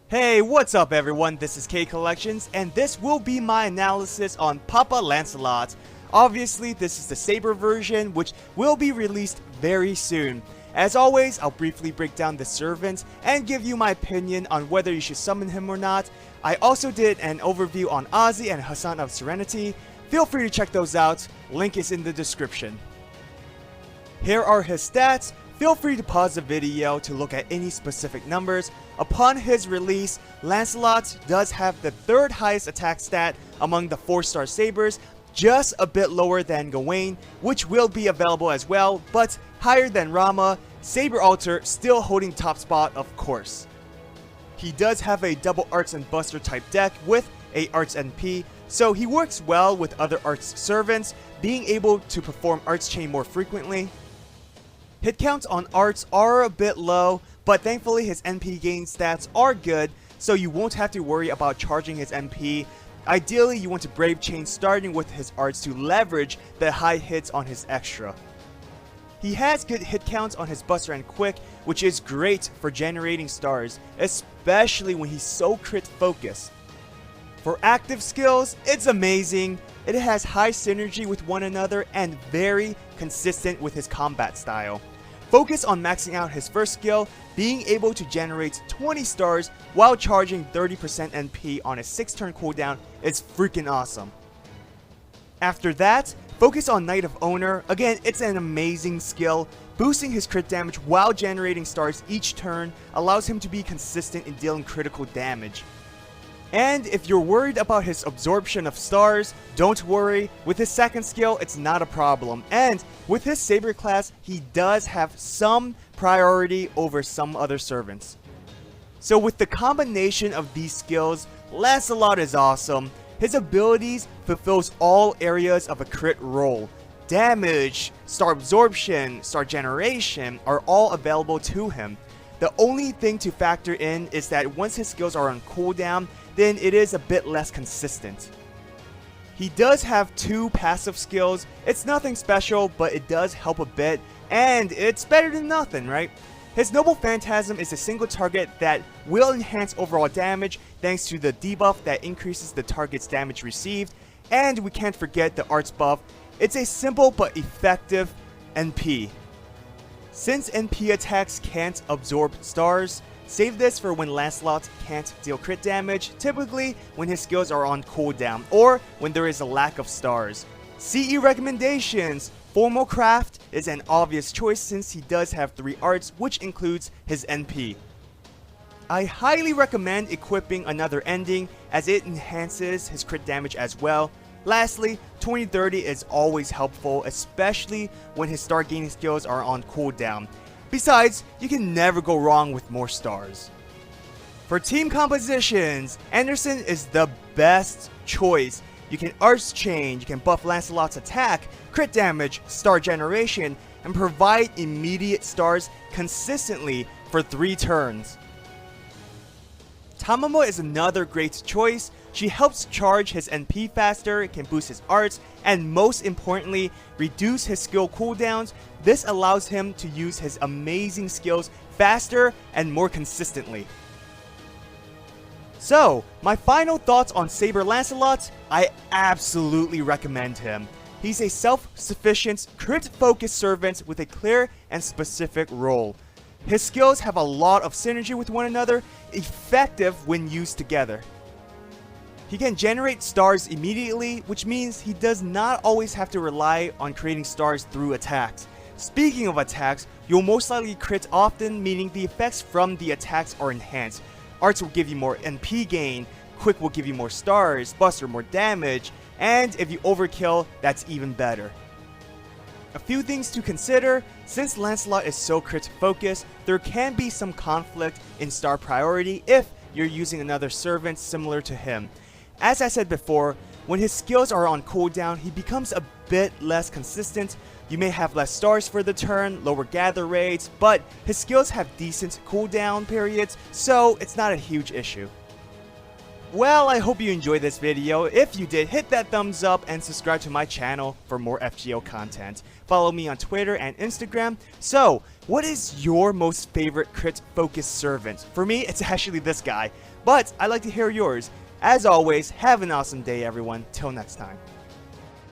Hey, what's up everyone, this is K Collections, and this will be my analysis on Papa Lancelot. Obviously, this is the Saber version, which will be released very soon. As always, I'll briefly break down the servant and give you my opinion on whether you should summon him or not. I also did an overview on Ozzy and Hassan of Serenity. Feel free to check those out, link is in the description. Here are his stats. Feel free to pause the video to look at any specific numbers. Upon his release, Lancelot does have the third highest attack stat among the 4-star Sabers, just a bit lower than Gawain, which will be available as well, but higher than Rama. Saber Alter still holding top spot, of course. He does have a double Arts and Buster type deck with a Arts NP, so he works well with other Arts servants, being able to perform Arts Chain more frequently. Hit counts on Arts are a bit low, but thankfully his NP gain stats are good, so you won't have to worry about charging his NP. Ideally, you want to Brave Chain starting with his Arts to leverage the high hits on his extra. He has good hit counts on his Buster and Quick, which is great for generating stars, especially when he's so crit focused. For active skills, it's amazing. It has high synergy with one another and very consistent with his combat style. Focus on maxing out his first skill, being able to generate 20 stars while charging 30% NP on a 6-turn cooldown is freaking awesome. After that, focus on Knight of Owner. Again, it's an amazing skill. Boosting his crit damage while generating stars each turn allows him to be consistent in dealing critical damage. And if you're worried about his absorption of stars, don't worry, with his second skill it's not a problem, and with his Saber class he does have some priority over some other servants. So with the combination of these skills, Lancelot is awesome. His abilities fulfills all areas of a crit roll. Damage, star absorption, star generation are all available to him. The only thing to factor in is that once his skills are on cooldown, then it is a bit less consistent. He does have 2 passive skills. It's nothing special, but it does help a bit, and it's better than nothing, right? His Noble Phantasm is a single target that will enhance overall damage thanks to the debuff that increases the target's damage received, and we can't forget the Arts buff. It's a simple but effective NP. Since NP attacks can't absorb stars, save this for when Lancelot can't deal crit damage, typically when his skills are on cooldown or when there is a lack of stars. CE recommendations. Formal Craft is an obvious choice since he does have 3 arts, which includes his NP. I highly recommend equipping another ending as it enhances his crit damage as well. Lastly, 2030 is always helpful, especially when his star gaining skills are on cooldown. Besides, you can never go wrong with more stars. For team compositions, Anderson is the best choice. You can Arts Chain, you can buff Lancelot's attack, crit damage, star generation, and provide immediate stars consistently for 3 turns. Tamamo is another great choice. She helps charge his NP faster, can boost his arts, and most importantly, reduce his skill cooldowns. This allows him to use his amazing skills faster and more consistently. So, my final thoughts on Saber Lancelot, I absolutely recommend him. He's a self-sufficient, crit-focused servant with a clear and specific role. His skills have a lot of synergy with one another, effective when used together. He can generate stars immediately, which means he does not always have to rely on creating stars through attacks. Speaking of attacks, you'll most likely crit often, meaning the effects from the attacks are enhanced. Arts will give you more NP gain, Quick will give you more stars, Buster more damage, and if you overkill, that's even better. A few things to consider. Since Lancelot is so crit focused, there can be some conflict in star priority if you're using another servant similar to him. As I said before, when his skills are on cooldown, he becomes a bit less consistent. You may have less stars for the turn, lower gather rates, but his skills have decent cooldown periods, so it's not a huge issue. Well, I hope you enjoyed this video. If you did, hit that thumbs up and subscribe to my channel for more FGO content. Follow me on Twitter and Instagram. So, what is your most favorite crit-focused servant? For me, it's actually this guy, but I'd like to hear yours. As always, have an awesome day, everyone. Till next time.